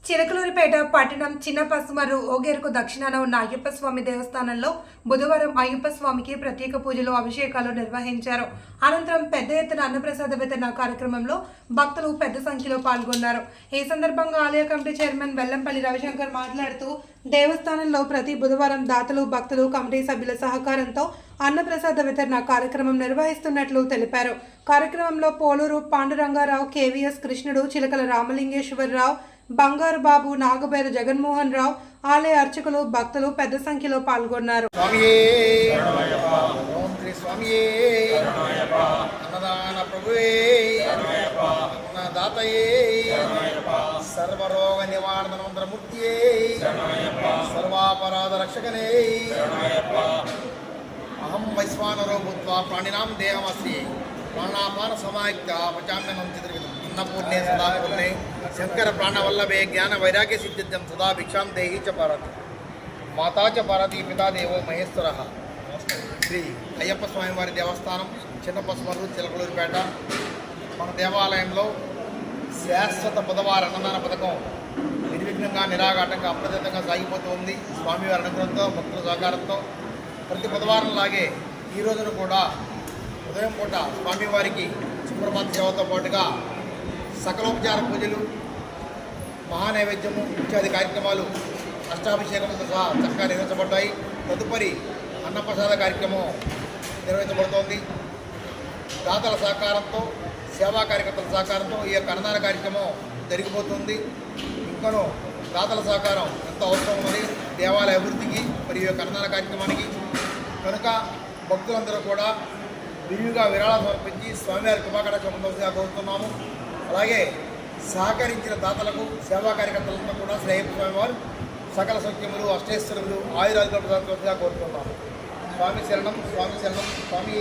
చిలకలూరిపేట పట్టణం చిన్న పసుమర్రు ఓగేరుకు దక్షిణాన ఉన్న అయ్యప్ప స్వామి దేవస్థానంలో బుధవారం అయ్యప్ప స్వామికి ప్రత్యేక పూజలు అభిషేకాలు నిర్వహించారు. అనంతరం పెద్ద ఎత్తున అన్నప్రసాద వితరణ కార్యక్రమంలో భక్తులు పెద్ద సంఖ్యలో పాల్గొన్నారు. ఈ సందర్భంగా ఆలయ కమిటీ చైర్మన్ వెల్లంపల్లి రవిశంకర్ మాట్లాడుతూ దేవస్థానంలో ప్రతి బుధవారం దాతలు భక్తులు కమిటీ సభ్యుల సహకారంతో అన్నప్రసాద వితరణ కార్యక్రమం నిర్వహిస్తున్నట్లు తెలిపారు. కార్యక్రమంలో పోలూరు పాండురంగారావు, కేవీఎస్ కృష్ణుడు, చిలకల రామలింగేశ్వరరావు, బంగారు బాబు, నాగబేరు జగన్మోహన్ రావు, ఆలయ అర్చకులు, భక్తులు పెద్ద సంఖ్యలో పాల్గొన్నారు. సర్వరోగ నివారణమంత్రమూర్తియే, సర్వాపరాధ రక్షకనే, అహం వైశ్వానరో భూత్వా ప్రాణినాం దేహమస్మి, ప్రాణాపాన సమాయుక్త పచామ్యనం చిత్రవిధం అన్నపూర్ణే సదాపూర్ణే శంకర ప్రాణవల్లభే జ్ఞాన వైరాగ్య సిద్ధిద్యం సదా భిక్షాం దేహి చ పారతి మాతా చ పారతి పితా దేవో మహేశ్వర. శ్రీ అయ్యప్ప స్వామివారి దేవస్థానం చిన్న పసుమర్రు, చిలకలూరిపేట. మన దేవాలయంలో శాశ్వత బుధవార అన్నదాన పథకం నిర్విఘ్నంగా నిరాఘాటంగా అప్రతితంగా సాగిపోతూ ఉంది. స్వామివారి అనుగ్రహంతో, భక్తుల సహకారంతో ప్రతి బుధవారం లాగే ఈ రోజున కూడా ఉదయం పూట స్వామివారికి సుప్రభాత సేవతో పాటుగా సకలోపచార పూజలు, మహానైవేద్యము ఇత్యాది కార్యక్రమాలు అష్టాభిషేకంతో సహా చక్కగా నిర్వహించబడ్డాయి. తదుపరి అన్నప్రసాద కార్యక్రమం నిర్వహించబడుతోంది. దాతల సహకారంతో, సేవా కార్యకర్తల సహకారంతో ఈ యొక్క అన్నదాన కార్యక్రమం జరిగిపోతుంది. ఇంకనూ దాతల సహకారం ఎంత అవసరం ఉన్నది దేవాలయ అభివృద్ధికి మరియు ఈ యొక్క అన్నదాన కార్యక్రమానికి. కనుక భక్తులందరూ కూడా విరివిగా విరాళాలు సమర్పించి స్వామివారి కృపాకటాక్షం పొందవలసిగా కోరుతున్నాము. అలాగే సహకరించిన దాతలకు, సేవా కార్యకర్తలంతా కూడా శ్రీ అయ్యప్ప స్వామివారు సకల సౌఖ్యములు, అష్టైశ్వరములు, ఆయురాధికారులు ప్రసాదించవలసిగా కోరుతున్నాము. స్వామి శరణం, స్వామి శరణం, స్వామి.